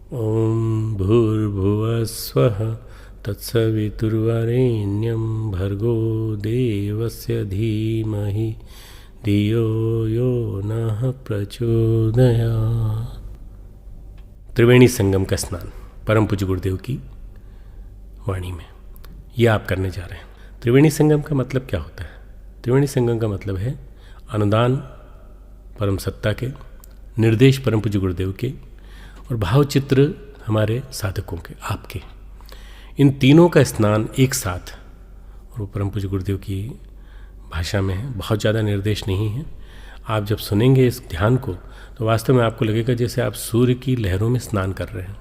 ॐ भूर्भुवः स्वः तत्सवितुर्वरेण्यं भर्गो देवस्य धीमहि धियो यो नः प्रचोदयात्। त्रिवेणी संगम का स्नान परम पूज्य गुरुदेव की वाणी में ये आप करने जा रहे हैं। त्रिवेणी संगम का मतलब क्या होता है? त्रिवेणी संगम का मतलब है अनुदान परम सत्ता के, निर्देश परम पूज्य गुरुदेव के और भावचित्र हमारे साधकों के, आपके। इन तीनों का स्नान एक साथ, और वो परम पूज्य गुरुदेव की भाषा में है, बहुत ज़्यादा निर्देश नहीं है। आप जब सुनेंगे इस ध्यान को तो वास्तव में आपको लगेगा जैसे आप सूर्य की लहरों में स्नान कर रहे हैं।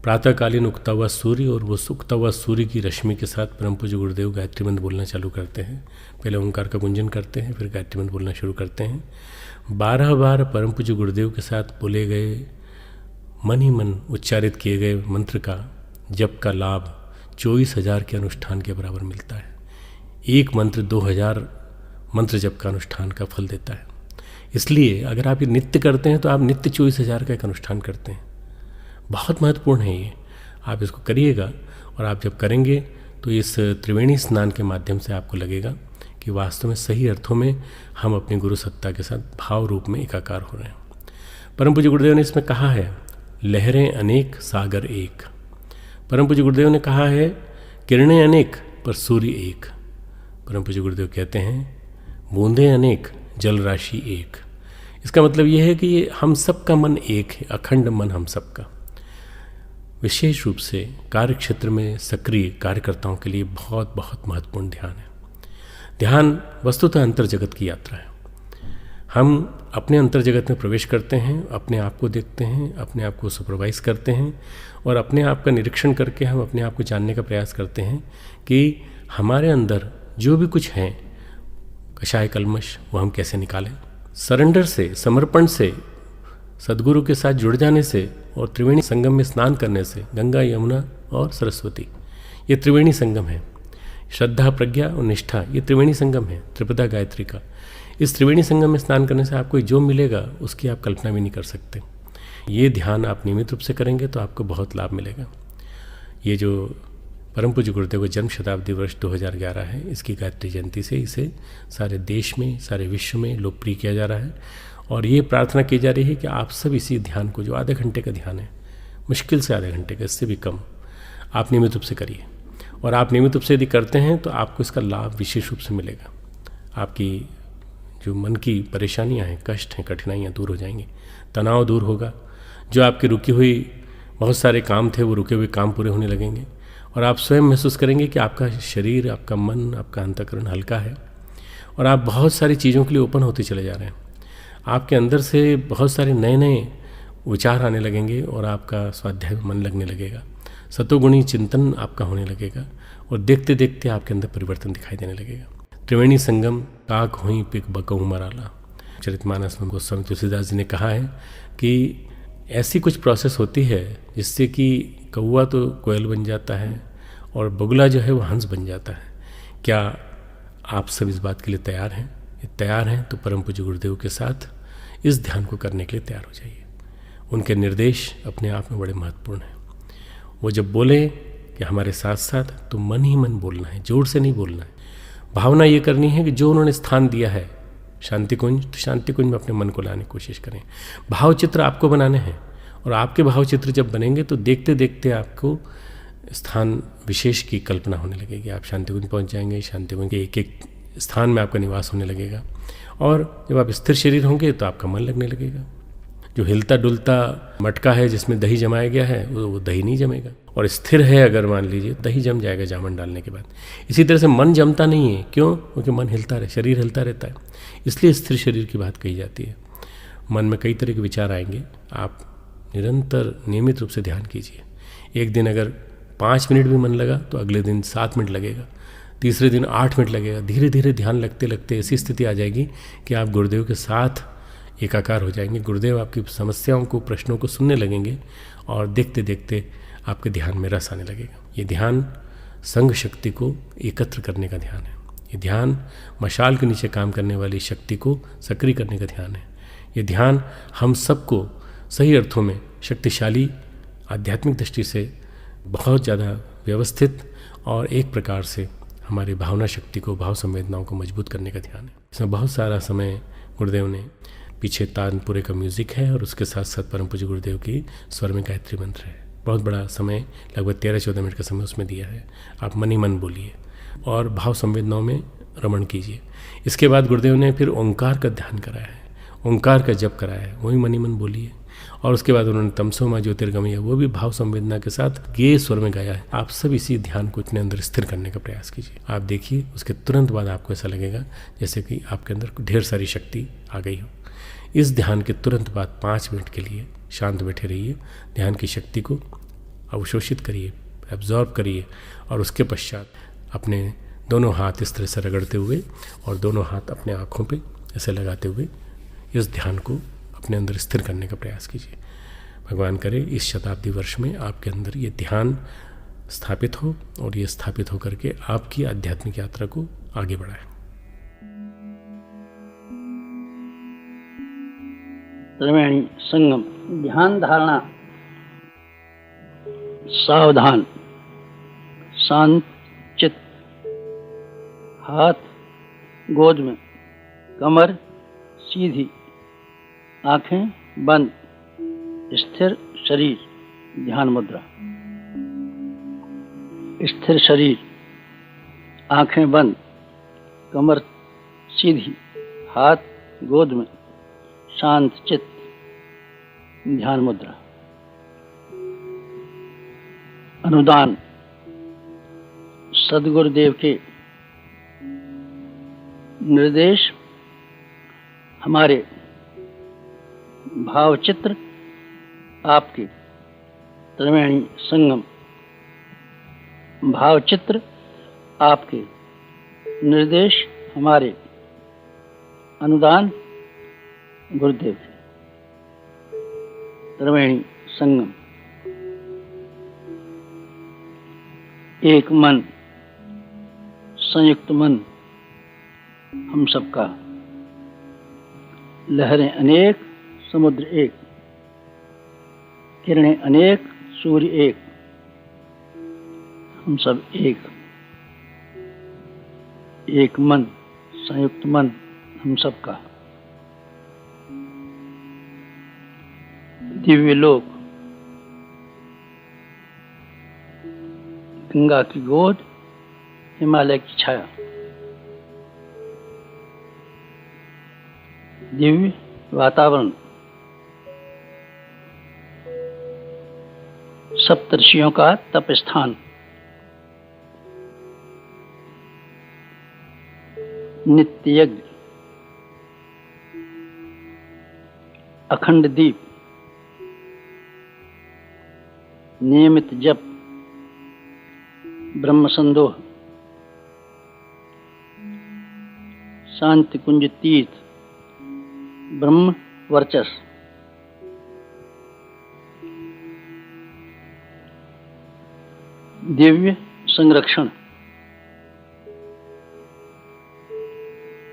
प्रातःकालीन उगता हुआ सूर्य और वो उगता हुआ सूर्य की रश्मि के साथ परम पूज्य गुरुदेव गायत्री मंत्र बोलना चालू करते हैं। पहले ओंकार का गुंजन करते हैं, फिर गायत्री मंत्र बोलना शुरू करते हैं। 12 बार परम पूज्य गुरुदेव के साथ बोले गए, मन ही मन उच्चारित किए गए मंत्र का जप का लाभ 24,000 के अनुष्ठान के बराबर मिलता है। एक मंत्र 2,000 मंत्र जप का अनुष्ठान का फल देता है। इसलिए अगर आप ये नित्य करते हैं तो आप नित्य 24,000 का एक अनुष्ठान करते हैं। बहुत महत्वपूर्ण है ये, आप इसको करिएगा। और आप जब करेंगे तो इस त्रिवेणी स्नान के माध्यम से आपको लगेगा कि वास्तव में सही अर्थों में हम अपनी गुरु सत्ता के साथ भाव रूप में एकाकार हो रहे हैं। परम पूज्य गुरुदेव ने इसमें कहा है, लहरें अनेक सागर एक। परम पूज्य गुरुदेव ने कहा है, किरणें अनेक पर सूर्य एक। परम पूज्य गुरुदेव कहते हैं, बूंदें अनेक जल राशि एक। इसका मतलब यह है कि ये हम सबका मन एक है, अखंड मन हम सबका। विशेष रूप से कार्य क्षेत्र में सक्रिय कार्यकर्ताओं के लिए बहुत बहुत महत्वपूर्ण ध्यान है। ध्यान वस्तुतः अंतर जगत की यात्रा है। हम अपने अंतर जगत में प्रवेश करते हैं, अपने आप को देखते हैं, अपने आप को सुपरवाइज करते हैं और अपने आप का निरीक्षण करके हम अपने आप को जानने का प्रयास करते हैं कि हमारे अंदर जो भी कुछ है कषाय कल्मश, वो हम कैसे निकालें। सरेंडर से, समर्पण से, सदगुरु के साथ जुड़ जाने से और त्रिवेणी संगम में स्नान करने से, गंगा यमुना और सरस्वती, ये त्रिवेणी संगम है। श्रद्धा, प्रज्ञा और निष्ठा, ये त्रिवेणी संगम है, त्रिपदा गायत्री का। इस त्रिवेणी संगम में स्नान करने से आपको जो मिलेगा उसकी आप कल्पना भी नहीं कर सकते। ये ध्यान आप नियमित रूप से करेंगे तो आपको बहुत लाभ मिलेगा। ये जो परम पूज्य गुरुदेव का जन्म शताब्दी वर्ष 2011 है, इसकी गायत्री जयंती से इसे सारे देश में, सारे विश्व में लोकप्रिय किया जा रहा है। और ये प्रार्थना की जा रही है कि आप सब इसी ध्यान को, जो आधे घंटे का ध्यान है, मुश्किल से आधे घंटे का, इससे भी कम, आप नियमित रूप से करिए। और आप नियमित रूप से यदि करते हैं तो आपको इसका लाभ विशेष रूप से मिलेगा। आपकी जो मन की परेशानियां हैं, कष्ट हैं, कठिनाइयाँ दूर हो जाएंगी, तनाव दूर होगा। जो आपकी रुकी हुई बहुत सारे काम थे, वो रुके हुए काम पूरे होने लगेंगे और आप स्वयं महसूस करेंगे कि आपका शरीर, आपका मन, आपका अंतःकरण हल्का है और आप बहुत सारी चीज़ों के लिए ओपन होते चले जा रहे हैं। आपके अंदर से बहुत सारे नए नए विचार आने लगेंगे और आपका स्वाध्याय में मन लगने लगेगा, सतोगुणी चिंतन आपका होने लगेगा और देखते देखते आपके अंदर परिवर्तन दिखाई देने लगेगा। त्रिवेणी संगम काक हुई पिक बकऊ मराला, चरितमानस में गोस्वामी तुलसीदास जी ने कहा है कि ऐसी कुछ प्रोसेस होती है जिससे कि कौवा तो कोयल बन जाता है और बगुला जो है वो हंस बन जाता है। क्या आप सब इस बात के लिए तैयार हैं? तैयार हैं तो परम पूज्य गुरुदेव के साथ इस ध्यान को करने के लिए तैयार हो जाइए। उनके निर्देश अपने आप में बड़े महत्वपूर्ण हैं। वो जब बोले कि हमारे साथ साथ, तो मन ही मन बोलना है, जोर से नहीं बोलना है। भावना ये करनी है कि जो उन्होंने स्थान दिया है शांति कुंज, तो शांति कुंज में अपने मन को लाने की कोशिश करें। भावचित्र आपको बनाने हैं और आपके भावचित्र जब बनेंगे तो देखते देखते आपको स्थान विशेष की कल्पना होने लगेगी। आप शांति कुंज पहुँच जाएंगे, शांति कुंज के एक एक स्थान में आपका निवास होने लगेगा और जब आप स्थिर शरीर होंगे तो आपका मन लगने लगेगा। जो हिलता डुलता मटका है जिसमें दही जमाया गया है वो दही नहीं जमेगा, और स्थिर है अगर मान लीजिए, दही जम जाएगा जामन डालने के बाद। इसी तरह से मन जमता नहीं है। क्यों? क्योंकि मन हिलता रहे, शरीर हिलता रहता है, इसलिए स्थिर शरीर की बात कही जाती है। मन में कई तरह के विचार आएंगे, आप निरंतर नियमित रूप से ध्यान कीजिए। एक दिन अगर 5 मिनट भी मन लगा तो अगले दिन 7 मिनट लगेगा, तीसरे दिन 8 मिनट लगेगा। धीरे धीरे ध्यान लगते लगते ऐसी स्थिति आ जाएगी कि आप गुरुदेव के साथ एकाकार हो जाएंगे। गुरुदेव आपकी समस्याओं को, प्रश्नों को सुनने लगेंगे और देखते देखते आपके ध्यान में रस आने लगेगा। ये ध्यान संघ शक्ति को एकत्र करने का ध्यान है। ये ध्यान मशाल के नीचे काम करने वाली शक्ति को सक्रिय करने का ध्यान है। ये ध्यान हम सबको सही अर्थों में शक्तिशाली, आध्यात्मिक दृष्टि से बहुत ज़्यादा व्यवस्थित और एक प्रकार से हमारी भावना शक्ति को, भाव संवेदनाओं को मजबूत करने का ध्यान है। इसमें बहुत सारा समय गुरुदेव ने, पीछे तानपुरे का म्यूज़िक है और उसके साथ साथ परम पूज्य गुरुदेव की स्वर में गायत्री मंत्र है। बहुत बड़ा समय, लगभग 13-14 मिनट का समय उसमें दिया है। आप मन ही मन बोलिए और भाव संवेदनाओं में रमण कीजिए। इसके बाद गुरुदेव ने फिर ओंकार का ध्यान कराया है, ओंकार का जप कराया है, वही मन ही मन बोलिए। और उसके बाद उन्होंने तमसो मां ज्योतिर्गमय, वो भी भाव संवेदना के साथ गे स्वर में गाया है। आप सब इसी ध्यान को अपने अंदर स्थिर करने का प्रयास कीजिए। आप देखिए, उसके तुरंत बाद आपको ऐसा लगेगा जैसे कि आपके अंदर ढेर सारी शक्ति आ गई हो। इस ध्यान के तुरंत बाद 5 मिनट के लिए शांत बैठे रहिए, ध्यान की शक्ति को अवशोषित करिए, एब्जॉर्ब करिए और उसके पश्चात अपने दोनों हाथ इस तरह से रगड़ते हुए और दोनों हाथ अपने आँखों पे ऐसे लगाते हुए इस ध्यान को अपने अंदर स्थिर करने का प्रयास कीजिए। भगवान करे इस शताब्दी वर्ष में आपके अंदर ये ध्यान स्थापित हो और ये स्थापित होकर के आपकी आध्यात्मिक यात्रा को आगे बढ़ाए। त्रिवेणी संगम ध्यान धारणा। सावधान, शांत चित्त, हाथ गोद में, कमर सीधी, आंखें बंद, स्थिर शरीर, ध्यान मुद्रा। स्थिर शरीर, आंखें बंद, कमर सीधी, हाथ गोद में, शांत चित्त, ध्यान मुद्रा। अनुदान। सद्गुरुदेव के निर्देश हमारे भावचित्र आपके त्रिवेणी संगम भावचित्र आपके निर्देश हमारे अनुदान गुरुदेव के त्रिवेणी संगम। एक मन, संयुक्त मन हम सबका। लहरें अनेक, समुद्र एक, किरणें अनेक, सूर्य एक, हम सब एक। एक मन, संयुक्त मन हम सबका। दिव्य लोक, गंगा की गोद, हिमालय की छाया। दिव्य वातावरण, सप्तर्षियों का तप स्थान। नित्य यज्ञ, अखंड दीप, नियमित जप, ब्रह्म संदोह, शांति कुंज तीर्थ, ब्रह्म वर्चस्व। दिव्य संरक्षण,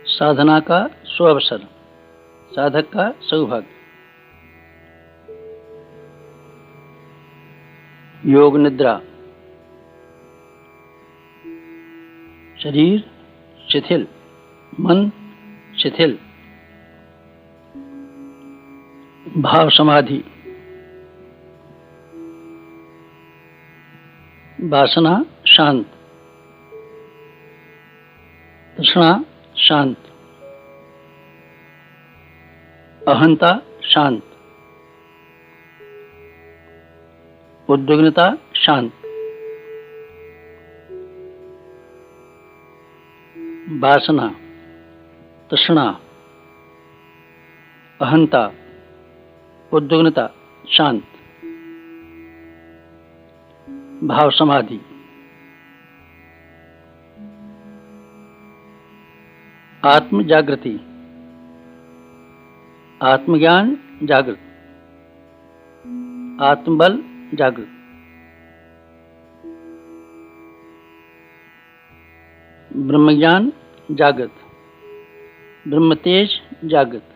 साधना का स्वावसर, साधक का सौभाग्य। योग निद्रा, शरीर शिथिल, मन शिथिल। भाव समाधि, वासना शांत, तृष्णा शांत, अहंता शांत, उद्विग्नता शांत। वासना, तृष्णा, अहंता, उद्विग्नता शांत। भाव समाधि, आत्म जागृति, आत्मज्ञान जागृत, आत्मबल जागृत। ब्रह्मज्ञान जागृत, ब्रह्म तेज जागृत,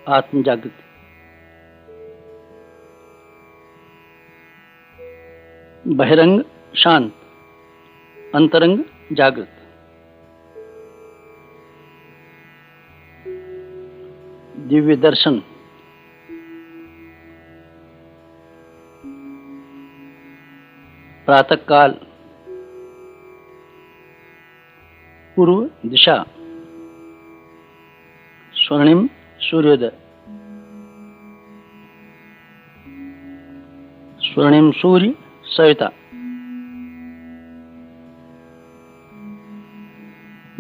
आत्म जागृति। बहिरंग शांत, अंतरंग जागृत। दिव्य दर्शन, प्रातः काल, पूर्व दिशा, स्वर्णिम सूर्योदय, स्वर्णिम सूर्य सविता,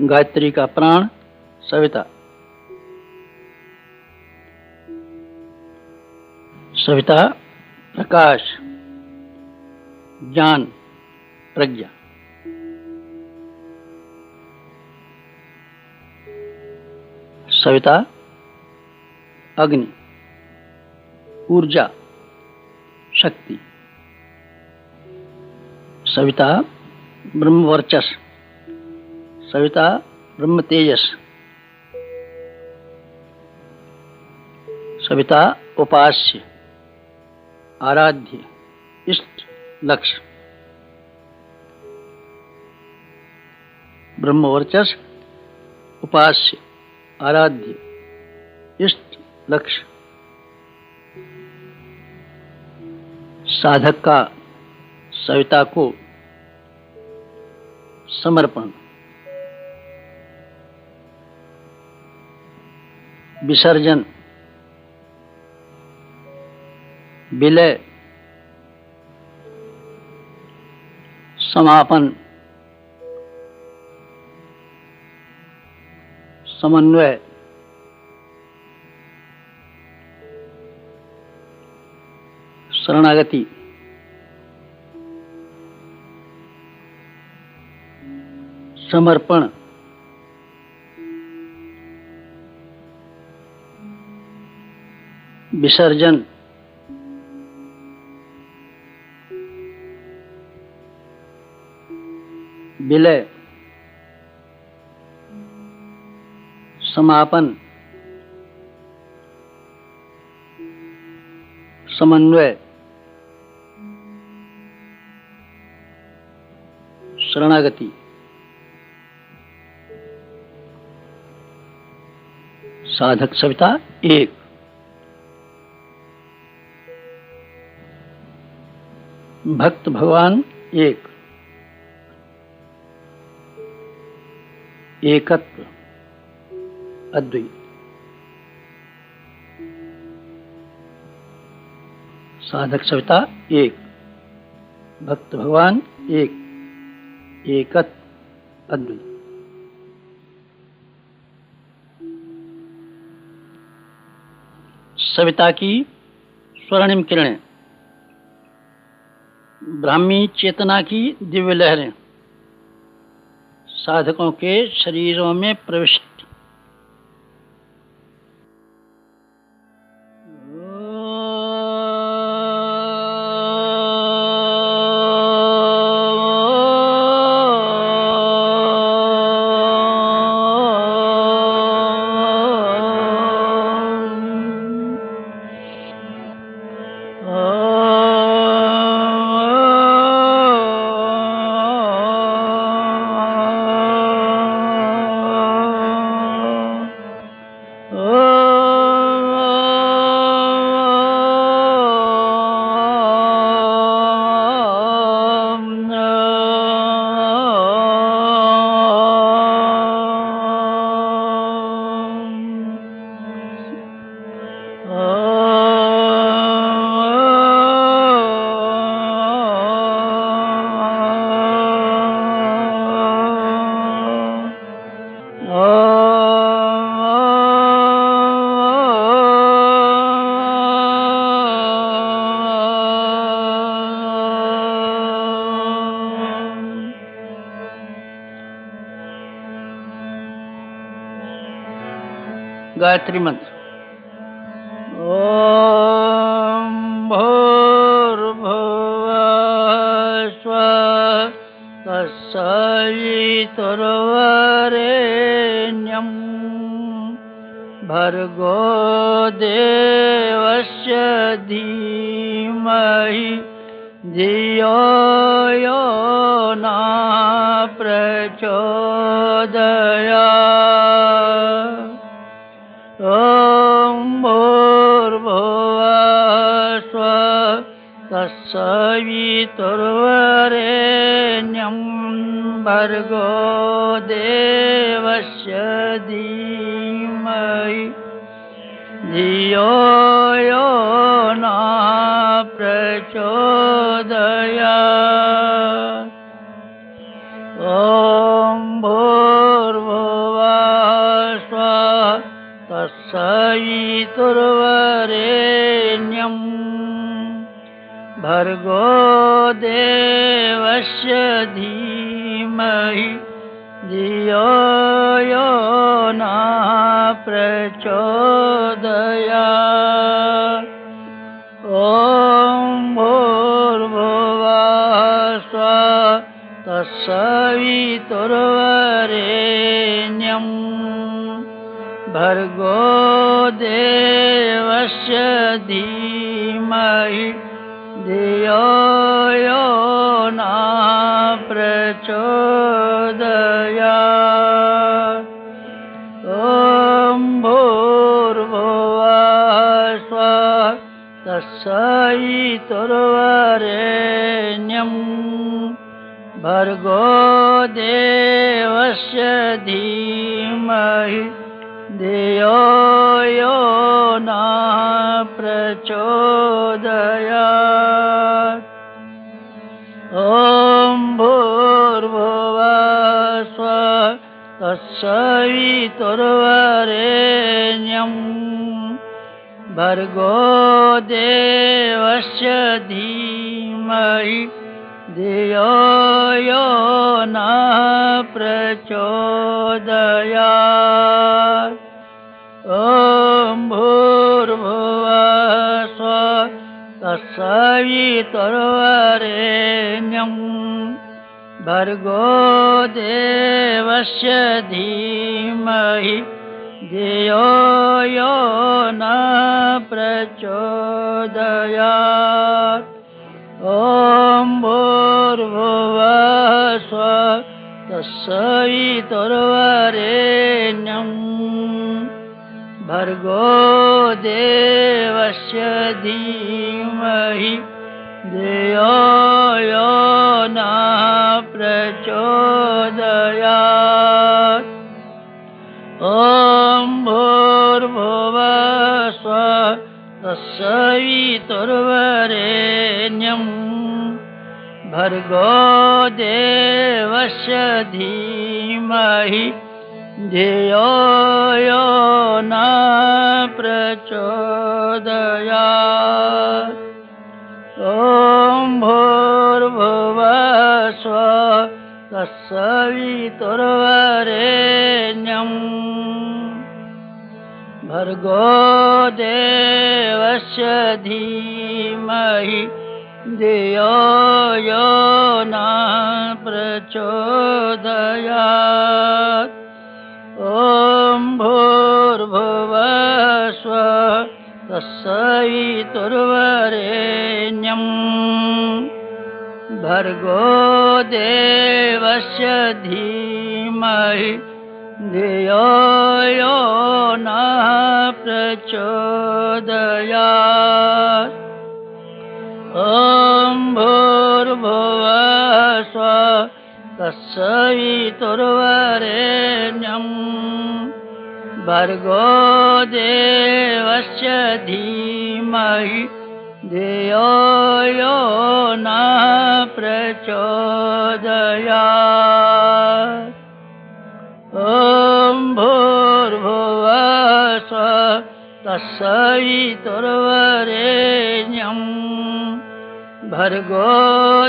गायत्री का प्राण सविता, सविता प्रकाश, ज्ञान, प्रज्ञा। सविता अग्नि, ऊर्जा, शक्ति। सविता ब्रह्म वर्चस, सविता ब्रह्म तेजस। सविता उपास्य, आराध्य, इष्ट, लक्ष्य। ब्रह्म वर्चस, उपास्य, आराध्य, इष्ट, लक्ष्य। साधक का सविता को समर्पण। विसर्जन, विलय, समापन, समन्वय, शरणागति, समर्पण, विसर्जन, विलय, समापन, समन्वय, शरणागति। साधक सविता एक। भक्त भगवान एक। एकत्व, अद्वैत। साधक सविता एक, भक्त भगवान एक, एकत्व, अद्वैत। सविता की स्वर्णिम किरणें, ब्राह्मी चेतना की दिव्य लहरें साधकों के शरीरों में प्रविष्ट। गायत्री मंत्र। ओम भूर्भुवः स्वः तत्सवितुर्वरेण्यं भर्गो देवस्य धीमहि धियो यो न प्रचोदयात्। ॐ भूर्भुवः स्वः तत्सवितुर्वरेण्यं भर्गो देवस्य धीमहि धियो यो न प्रचोदयात्। ॐ भूर्भुवः स्वः तत्सवितुर्वरेण्यं भर्गो देवस्य धीमहि धियो यो न प्रचोदयात्। ॐ भूर्भुवः स्वः तत्सवितुर्वरेण्यं भर्गो देवस्य धीमहि धियो यो न प्रचोदयात्। ॐ भूर्भुवः स्वः तत्सवितुर्वरेण्यं भर्गो देवस्य धीमहि धियो यो न प्रचोदयात्। ॐ भूर्भुवः स्वः तत्सवितुर्वरेण्यं भर्गो देवस्य धीमहि धियो यो न प्रचोदयात्। ॐ भूर्भुवः स्वः तत्सवितुर्वरेण्यं भर्गो देवस्य धीमहि धियो यो न प्रचोदयात्। ॐ भूर्भुवः स्वः तत्सवितुर्वरेण्यं भर्गो देवस्य धीमहि धियो यो न प्रचोदयात्। ॐ भूर्भुवः स्वः तत्सवितुर्वरेण्यं भर्गो देवस्य धीमहि धियो यो न प्रचोदयात्। ॐ भूर्भुवः स्वः तत्सवितुर्वरेण्यं भर्गो देवस्य धीमहि धियो यो न प्रचोदयात्। ॐ भूर्भुवः स्वः तत्सवितुर्वरेण्यं भर्गो देवस्य धीमहि धियो यो न प्रचोदयात्। ॐ भूर्भुवः स्वः तत्सवितुर्वरेण्यं भर्गो देवस्य धीमहि धियो यो न प्रचोदयात्। ॐ भूर्भुवः स्वः तत्सवितुर्वरेण्यं भर्गो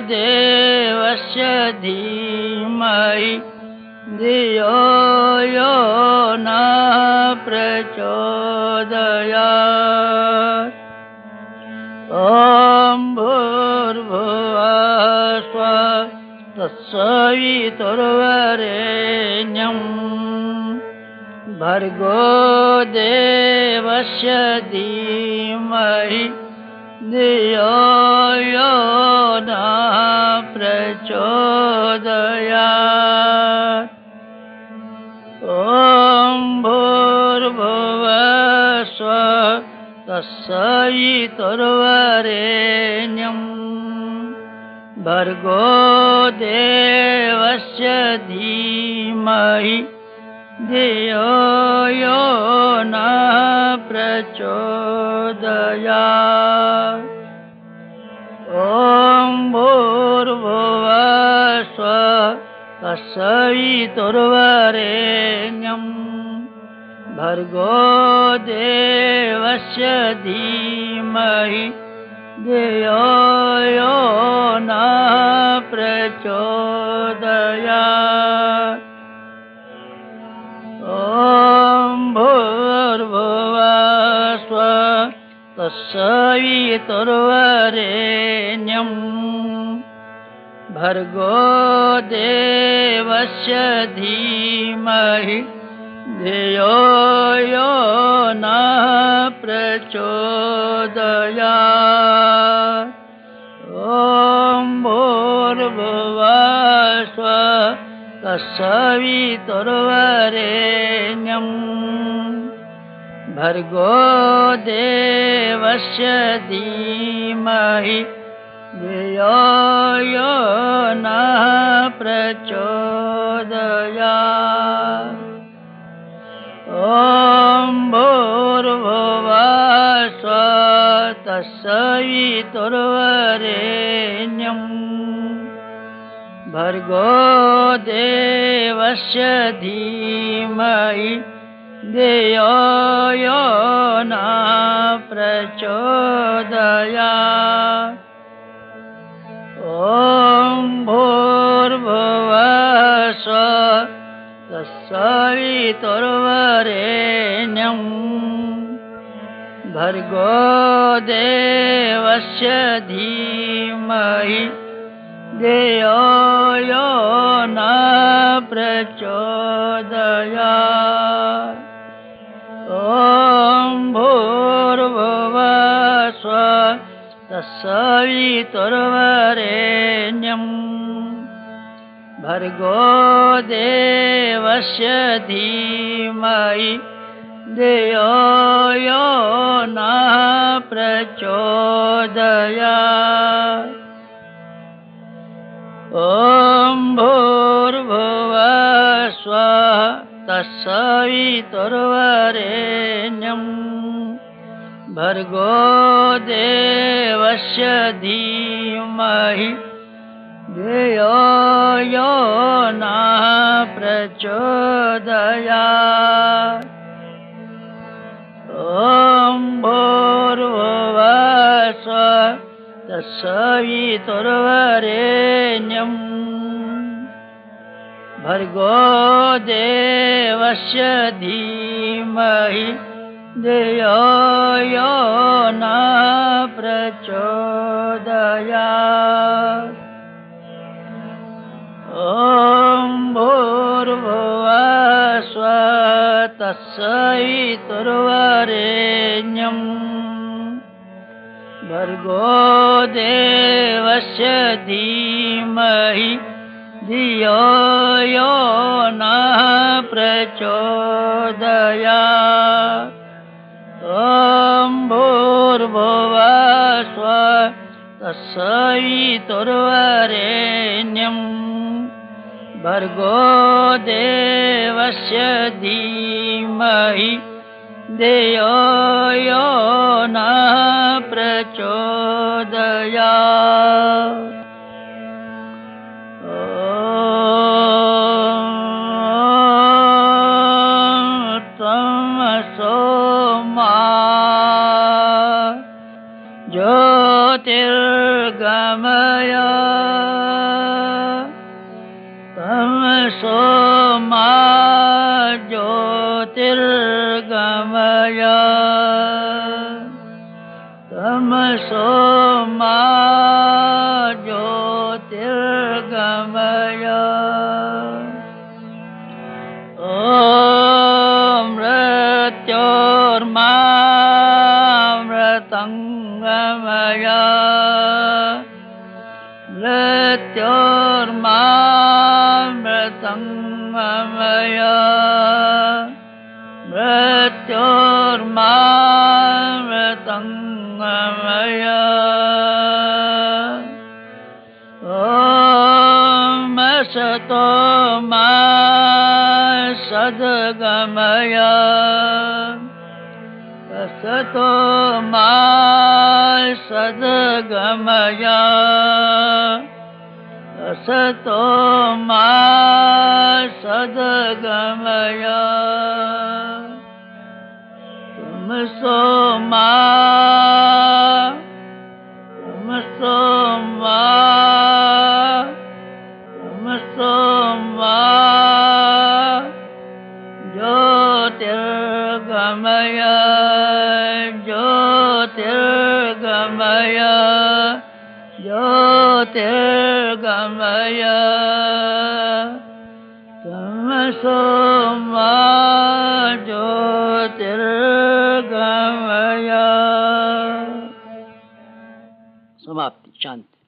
देवस्य धीमहि धियो यो न प्रचोदयात्। ॐ भूर्भुवः स्वः तत्सवितुर्वरेण्यं भर्गो देवस्य धीमहि धियो यो न प्रचोदयात्। ॐ भूर्भुवस्सुः तत्सवितुर्वरेण्यं भर्गो देवस्य धीमहि धियो यो नः प्रचोदयात्। ॐ भूर्भुवस्सुः तत्सवितुर्वरेण्यं भर्गो देवस्य धीमहि धियो यो नः प्रचोदयात्। ॐ भूर्भुवस्सुः तत्सवितुर्वरेण्यं भर्गो देवस्य धीमहि धियो यो नः प्रचोदयात्। ॐ भूर्भुवस्सुः तत्सवितुर्वरेण्यं भर्गो देवस्य धीमहि धियो यो नः प्रचोदयात्। ॐ भूर्भुवस्सुः तत्सवितुर्वरेण्यं भर्गो देवस्य धीमहि धियो यो नः प्रचोदयात्। ॐ भूर्भुवस्सुः तत्सवितुर्वरेण्यं भर्गो देवस्य धीमहि धियो यो नः प्रचोदयात्। ॐ भूर्भुवस्सुः तत्सवितुर्वरेण्यं भर्गो देवस्य धीमहि धियो यो नः प्रचोदयात्। ॐ भूर्भुवस्सुः तत्सवितुर्वरेण्यं भर्गो देवस्य धीमहि धियो यो नः प्रचोदयात्। ॐ भूर्भुवस्सुः तत्सवितुर्वरेण्यं भर्गो देवस्य धीमहि धियो यो नः प्रचोदयात्। ॐ भूर्भुवस्सुः तत्सवितुर्वरेण्यं भर्गो देवस्य धीमहि धियो यो नः प्रचोदयात्। ॐ भूर्भुवस्सुः तत्सवितुर्वरेण्यं भर्गो देवस्य धीमहि धियो यो नः प्रचोदयात्। तमसो मा ज्योतिर्गमय तमसो मा ज्योतिर्गमय तमसो मा ज्योतिर्गमय। ॐ मृत्योर्मामृतं गमय मृत्योर्मामृतङ्गमय मृत्योर्मामृतङ्गमय ॐ असतो मा सद्गमय असतो मा सद्गमय असतो मा सद्गमय तमसो मा तमसो मा तमसो मा ज्योतिर्गमय ज्योतिर्गमय ज्योतिर्गमय तमसो मा ज्योतिर्गमय। समाप्ति। शांति।